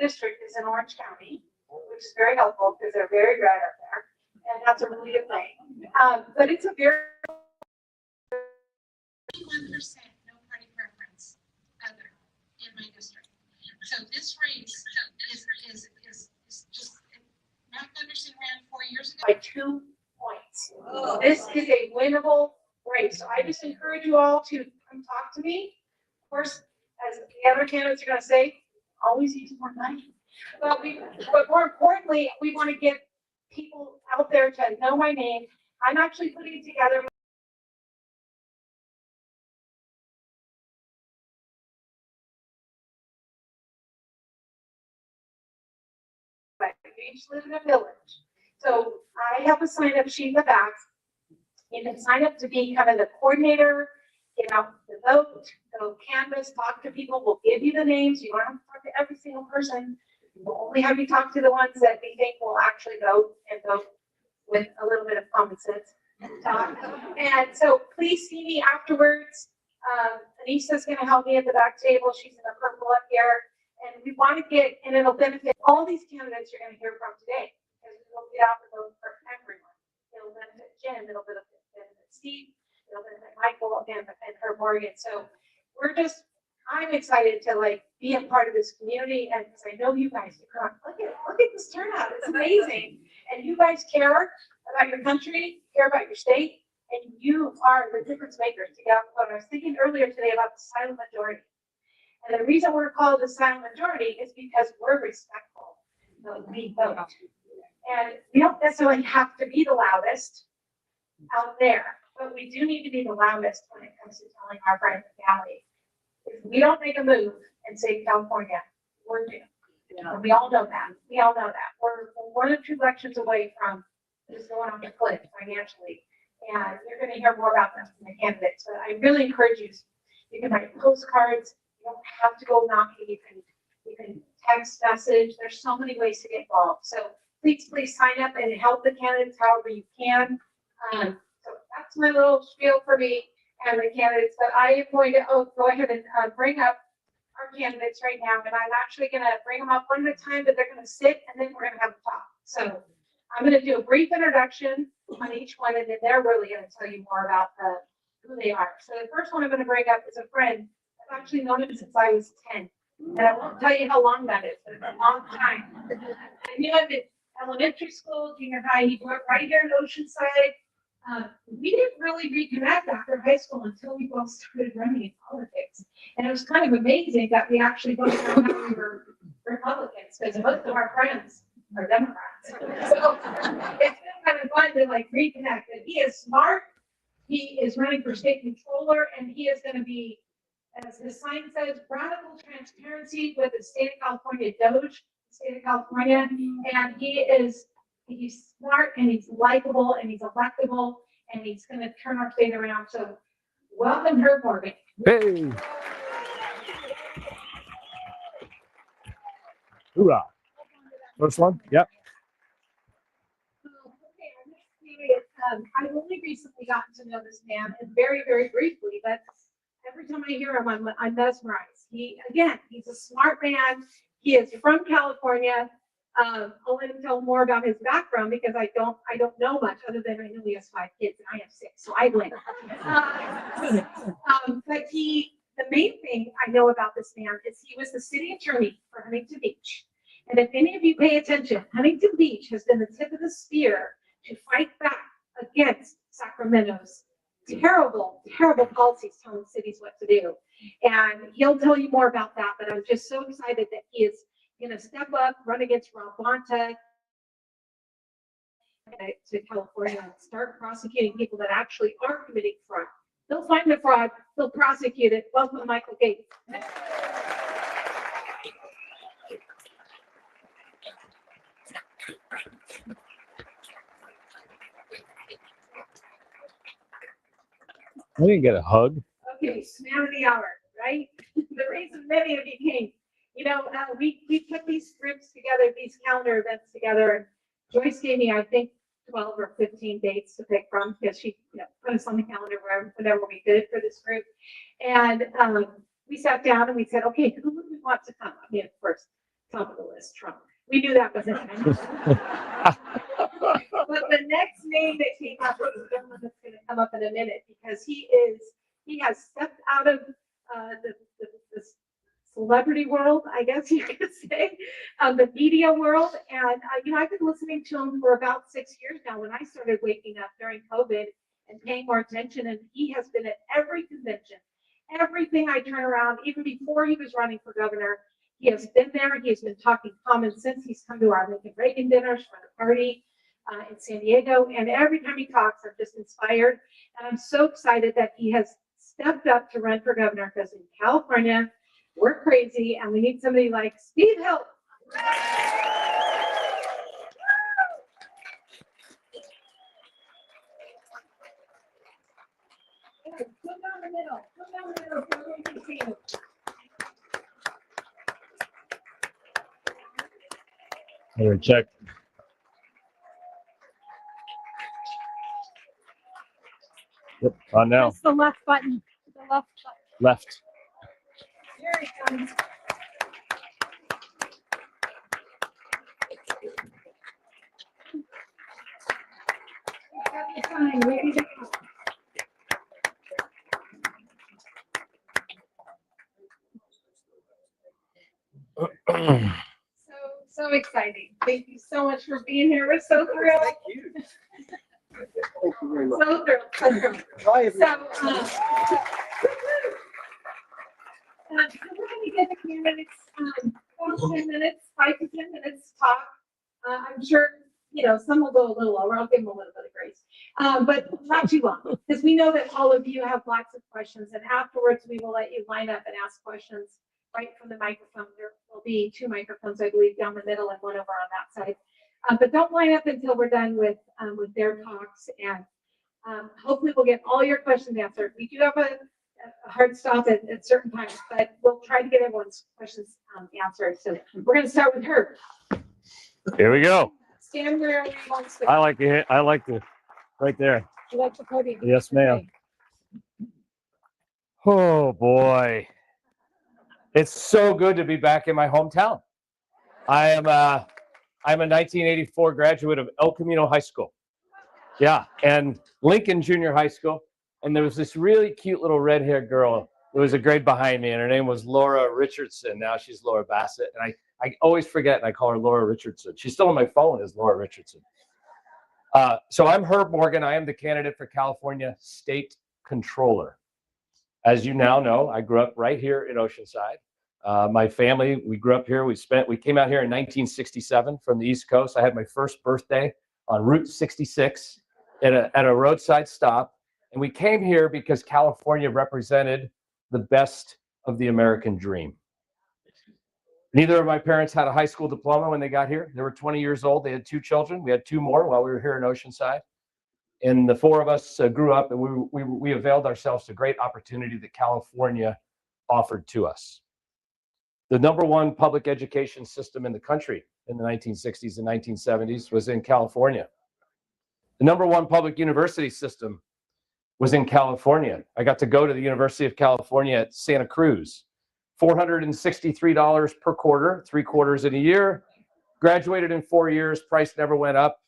district is in Orange County, which is very helpful because they're very red up there. And that's a really good thing. But it's a very 1% no party preference other in my district. So this race is just, Matt Gunderson ran 4 years ago. by 2 points. Oh. This is a winnable race. So I just encourage you all to come talk to me. Of course, as the other candidates are going to say, always use more money. But more importantly, we want to get people out there to know my name. I'm actually putting together we each live in a village. So I have a sign up sheet in the back. You can sign up to be kind of the coordinator, get out the vote, go canvas, talk to people. We'll give you the names. You don't have to talk to every single person. We'll only have you talk to the ones that we think will actually vote and vote with a little bit of common sense. And so please see me afterwards. Anisha's going to help me at the back table. She's in the purple up here. And we want to get, and it'll benefit all these candidates you're going to hear from today, because we'll get out the vote for everyone. It'll benefit Jen, it'll benefit Steve, it'll benefit Michael, again, and her Morgan. So I'm excited to be a part of this community, and because I know you guys, look at this turnout, it's amazing. And you guys care about your country, care about your state, and you are the difference makers to get out the vote. I was thinking earlier today about the silent majority. And the reason we're called the silent majority is because we're respectful. So we vote. And we don't necessarily have to be the loudest out there, but we do need to be the loudest when it comes to telling our friends and family. If we don't make a move and save California, we're doomed. And we all know that. We all know that. We're 1 or 2 elections away from just going off the cliff financially. And you're going to hear more about them from the candidates. But I really encourage you. You can write postcards. You don't have to go knocking. You can text message. There's so many ways to get involved. So please sign up and help the candidates however you can. So that's my little spiel for me and the candidates. But I am going to go ahead and bring up our candidates right now. And I'm actually going to bring them up one at a time, but they're going to sit and then we're going to have a talk. So I'm going to do a brief introduction on each one, and then they're really going to tell you more about who they are. So the first one I'm going to bring up is a friend. I've actually known him since I was 10. And I won't tell you how long that is, but it's a long time. I knew him in elementary school, junior high. He grew up right here in Oceanside. We didn't really reconnect after high school until we both started running in politics. And it was kind of amazing that we actually both found out we were Republicans, because most of our friends are Democrats. So it's been kind of fun to reconnect. But he is smart. He is running for state controller, and he is going to be, as his sign says, radical transparency with the state of California Doge, state of California. And he's smart and he's likable and he's electable and he's going to turn our state around. So welcome, Herb Morgan. Hey. Hoorah. First one? Yep. Okay, I'm just curious. I've only recently gotten to know this man, and very, very briefly, but every time I hear him, I'm mesmerized. He's a smart man. He is from California. I'll let him tell more about his background because I don't know much other than I know he has 5 kids and I have 6, so I win. But the main thing I know about this man is he was the city attorney for Huntington Beach. And if any of you pay attention, Huntington Beach has been the tip of the spear to fight back against Sacramento's terrible, terrible policies telling cities what to do. And he'll tell you more about that, but I'm just so excited that he is going to step up, run against Rob Bonta to California and start prosecuting people that actually are committing fraud. They'll find the fraud, they'll prosecute it. Welcome, Michael Gates. I didn't get a hug. Okay, man of the hour, right? The reason many of you came. We put these groups together, these calendar events together, and Joyce gave me, I think, 12 or 15 dates to pick from because she put us on the calendar whenever we did for this group. And we sat down and we said, okay, who would we want to come? I mean, of course, top of the list, Trump. We knew that was him. But the next name that came up was the one that's going to come up in a minute because he has stepped out of the celebrity world, I guess you could say, the media world. And, I've been listening to him for about 6 years now when I started waking up during COVID and paying more attention. And he has been at every convention, everything I turn around, even before he was running for governor. He has been there. He has been talking common sense. He's come to our Lincoln Reagan dinners for the party in San Diego. And every time he talks, I'm just inspired. And I'm so excited that he has stepped up to run for governor because in California, we're crazy and we need somebody like Steve Hilton. Put down the middle. Put down the middle so everyone can see you. Here, check. Yep, on now. Press the left button. The left button. Left. Here he comes. Got the sign ready to go. So exciting. Thank you so much for being here. We're so thrilled. Thank you. Thank you very much. So thrilled. So thrilled. Bye, So, everyone. we're going to give the candidates about 10 minutes, 5 to 10 minutes to talk. I'm sure, some will go a little over. I'll give them a little bit of grace, but not too long because we know that all of you have lots of questions. And afterwards, we will let you line up and ask questions right from the microphone. There will be 2 microphones, I believe, down the middle and one over on that side. But don't line up until we're done with their talks. And hopefully we'll get all your questions answered. We do have a hard stop at certain times, but we'll try to get everyone's questions answered. So we're going to start with her. Here we go. Stand where you want to. I like it. I like the right there. You like the podium? Yes, ma'am. Oh boy. It's so good to be back in my hometown. I'm a 1984 graduate of El Camino High School. Yeah, and Lincoln Junior High School. And there was this really cute little red-haired girl who was a grade behind me, and her name was Laura Richardson. Now she's Laura Bassett. And I always forget, and I call her Laura Richardson. She's still on my phone as Laura Richardson. So I'm Herb Morgan. I am the candidate for California State Controller. As you now know, I grew up right here in Oceanside. My family, we grew up here. We came out here in 1967 from the East Coast. I had my first birthday on Route 66 at a roadside stop. And we came here because California represented the best of the American dream. Neither of my parents had a high school diploma when they got here. They were 20 years old. They had 2 children. We had 2 more while we were here in Oceanside. And the 4 of us grew up, and we availed ourselves to great opportunity that California offered to us. The #1 public education system in the country in the 1960s and 1970s was in California. The #1 public university system was in California. I got to go to the University of California at Santa Cruz. $463 per quarter, 3 quarters in a year. Graduated in 4 years, price never went up.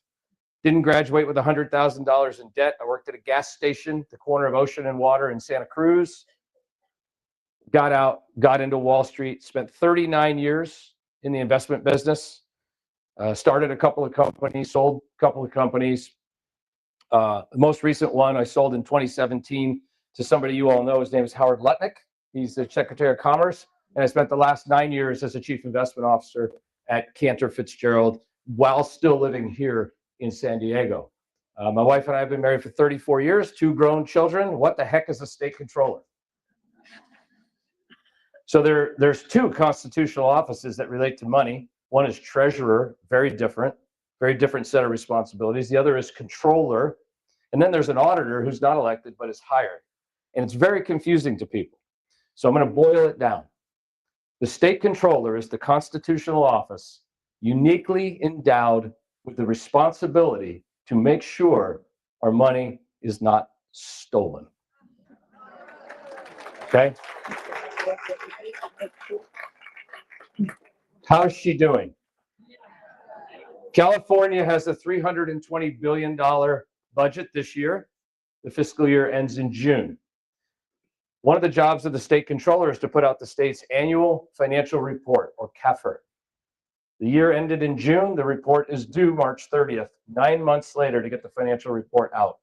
Didn't graduate with $100,000 in debt. I worked at a gas station at the corner of Ocean and Water in Santa Cruz. Got out, got into Wall Street, spent 39 years in the investment business. Started a couple of companies, sold a couple of companies. The most recent one I sold in 2017 to somebody you all know. His name is Howard Lutnick. He's the Secretary of Commerce. And I spent the last 9 years as a Chief Investment Officer at Cantor Fitzgerald while still living here in San Diego. My wife and I have been married for 34 years, 2 grown children. What the heck is a state controller? So there's 2 constitutional offices that relate to money. One is treasurer, very different set of responsibilities. The other is controller. And then there's an auditor who's not elected but is hired. And it's very confusing to people. So I'm going to boil it down. The state controller is the constitutional office uniquely endowed with the responsibility to make sure our money is not stolen. Okay? How's she doing? California has a $320 billion budget this year. The fiscal year ends in June. One of the jobs of the state controller is to put out the state's annual financial report, or CAFR. The year ended in June. The report is due March 30th, 9 months later, to get the financial report out.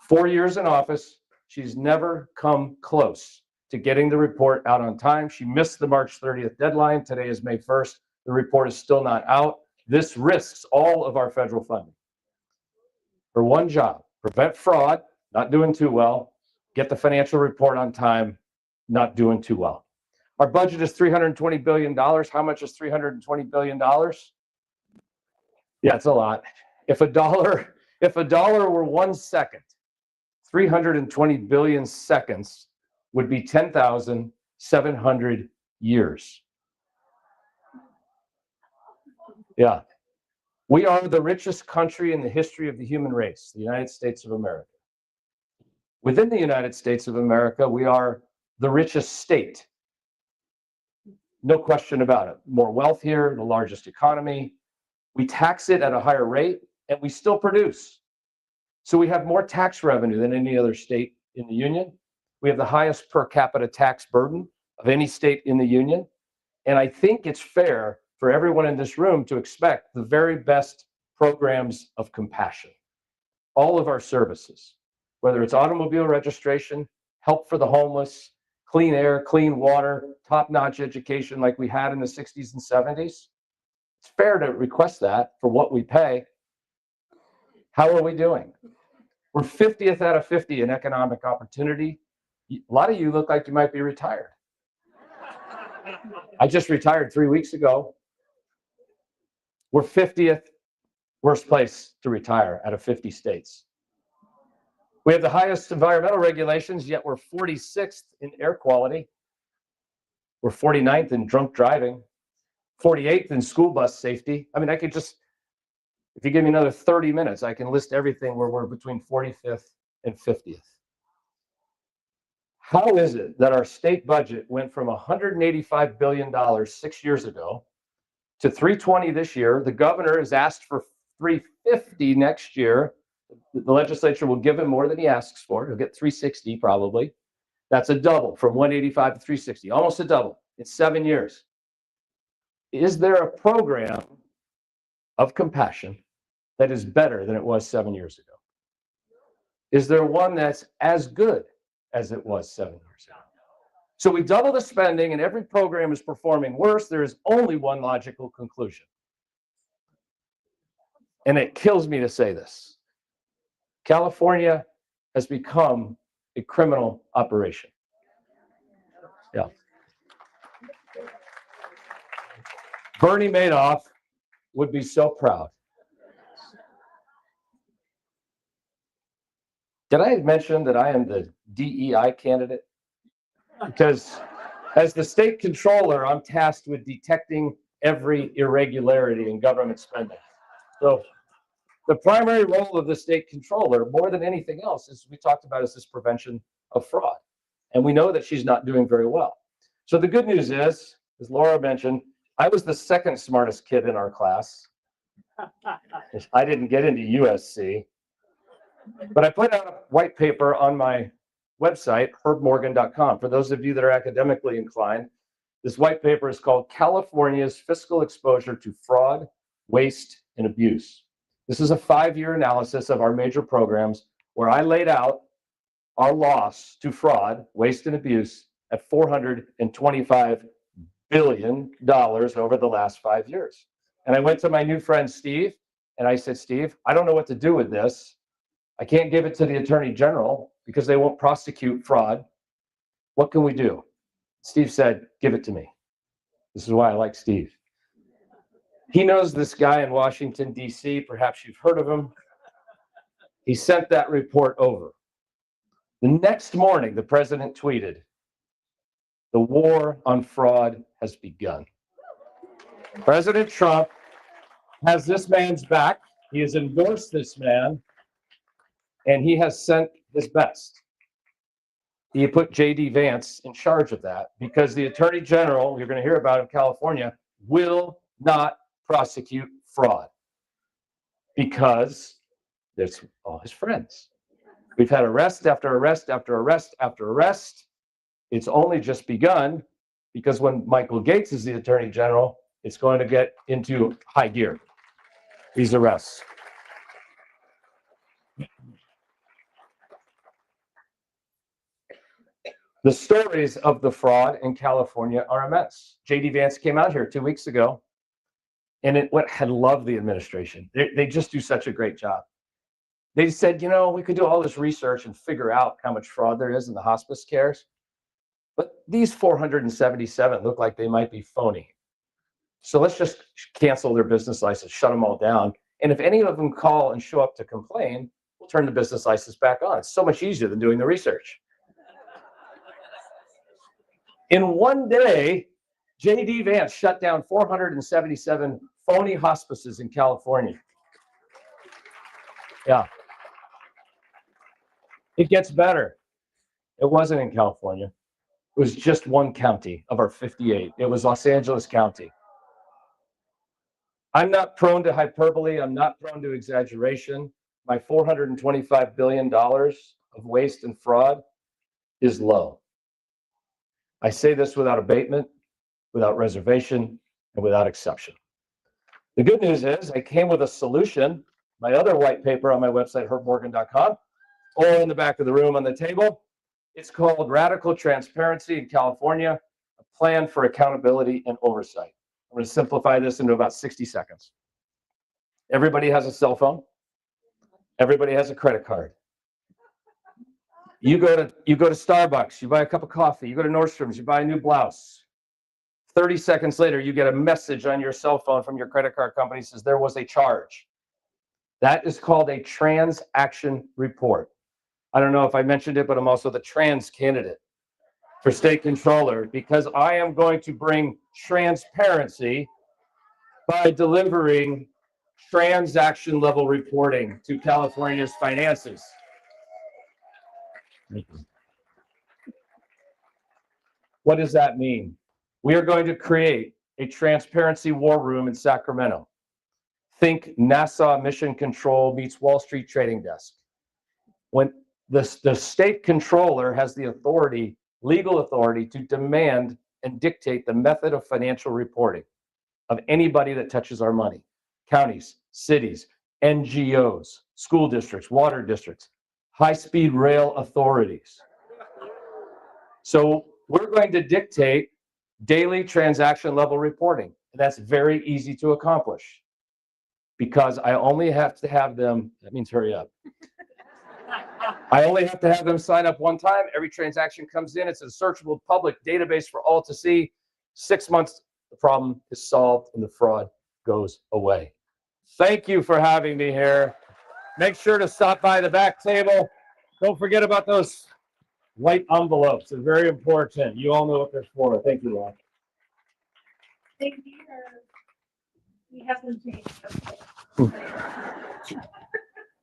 4 years in office, she's never come close to getting the report out on time. She missed the March 30th deadline. Today is May 1st. The report is still not out. This risks all of our federal funding. Her one job: prevent fraud, not doing too well; get the financial report on time, not doing too well. Our budget is $320 billion. How much is $320 billion? Yeah, it's a lot. If a dollar were 1 second, 320 billion seconds would be 10,700 years. Yeah. We are the richest country in the history of the human race, the United States of America. Within the United States of America, we are the richest state. No question about it. More wealth here, the largest economy. We tax it at a higher rate, and we still produce. So we have more tax revenue than any other state in the union. We have the highest per capita tax burden of any state in the union. And I think it's fair for everyone in this room to expect the very best programs of compassion. All of our services, whether it's automobile registration, help for the homeless, clean air, clean water, top-notch education like we had in the 60s and 70s. It's fair to request that for what we pay. How are we doing? We're 50th out of 50 in economic opportunity. A lot of you look like you might be retired. I just retired 3 weeks ago. We're 50th worst place to retire out of 50 states. We have the highest environmental regulations, yet we're 46th in air quality. We're 49th in drunk driving, 48th in school bus safety. I mean, I could just, if you give me another 30 minutes, I can list everything where we're between 45th and 50th. How is it that our state budget went from $185 billion 6 years ago to $320 this year? The governor has asked for $350 next year. The legislature will give him more than he asks for. He'll get $360 probably. That's a double from $185 to $360, almost a double in 7 years. Is there a program of compassion that is better than it was 7 years ago? Is there one that's as good as it was 7 years ago? So we double the spending and every program is performing worse. There is only one logical conclusion. And it kills me to say this. California has become a criminal operation. Yeah. Bernie Madoff would be so proud. Did I mention that I am the DEI candidate? Because as the state controller, I'm tasked with detecting every irregularity in government spending. So the primary role of the state controller, more than anything else, as we talked about, is this prevention of fraud. And we know that she's not doing very well. So the good news is, as Laura mentioned, I was the second smartest kid in our class. I didn't get into USC. But I put out a white paper on my website, herbmorgan.com. For those of you that are academically inclined, this white paper is called California's Fiscal Exposure to Fraud, Waste, and Abuse. This is a 5-year analysis of our major programs where I laid out our loss to fraud, waste, and abuse at $425 billion over the last 5 years. And I went to my new friend, Steve, and I said, Steve, I don't know what to do with this. I can't give it to the Attorney General because they won't prosecute fraud. What can we do? Steve said, give it to me. This is why I like Steve. He knows this guy in Washington, D.C. Perhaps you've heard of him. He sent that report over. The next morning, the president tweeted, the war on fraud has begun. President Trump has this man's back. He has endorsed this man, and he has sent his best. He put J.D. Vance in charge of that because the Attorney General, you're going to hear about in California, will not prosecute fraud because there's all his friends. We've had arrest after arrest after arrest after arrest. It's only just begun because when Michael Gates is the Attorney General, it's going to get into high gear, these arrests. The stories of the fraud in California are immense. J.D. Vance came out here 2 weeks ago, and what had loved the administration. They just do such a great job. They said, you know, we could do all this research and figure out how much fraud there is in the hospice cares, but these 477 look like they might be phony. So let's just cancel their business license, shut them all down. And if any of them call and show up to complain, we'll turn the business license back on. It's so much easier than doing the research. In one day, J.D. Vance shut down 477 phony hospices in California. Yeah. It gets better. It wasn't in California. It was just one county of our 58. It was Los Angeles County. I'm not prone to hyperbole. I'm not prone to exaggeration. My $425 billion of waste and fraud is low. I say this without abatement, without reservation, and without exception. The good news is I came with a solution. My other white paper on my website, herborgan.com, or in the back of the room on the table. It's called Radical Transparency in California, a plan for accountability and oversight. I'm going to simplify this into about 60 seconds. Everybody has a cell phone. Everybody has a credit card. You go to Starbucks, you buy a cup of coffee, you go to Nordstrom's, you buy a new blouse. 30 seconds later, you get a message on your cell phone from your credit card company that says there was a charge. That is called a transaction report. I don't know if I mentioned it, but I'm also the trans candidate for state controller because I am going to bring transparency by delivering transaction level reporting to California's finances. What does that mean? We are going to create a transparency war room in Sacramento. Think NASA Mission Control meets Wall Street Trading Desk. When the state controller has the authority, legal authority, to demand and dictate the method of financial reporting of anybody that touches our money. Counties, cities, NGOs, school districts, water districts, high-speed rail authorities. So we're going to dictate daily transaction level reporting. And that's very easy to accomplish because I only have to have them, that means hurry up. I only have to have them sign up one time. Every transaction comes in. It's a searchable public database for all to see. 6 months, the problem is solved and the fraud goes away. Thank you for having me here. Make sure to stop by the back table. Don't forget about those white envelopes. They're very important. You all know what they're for. Thank you, Ron. Thank you. We have them changed.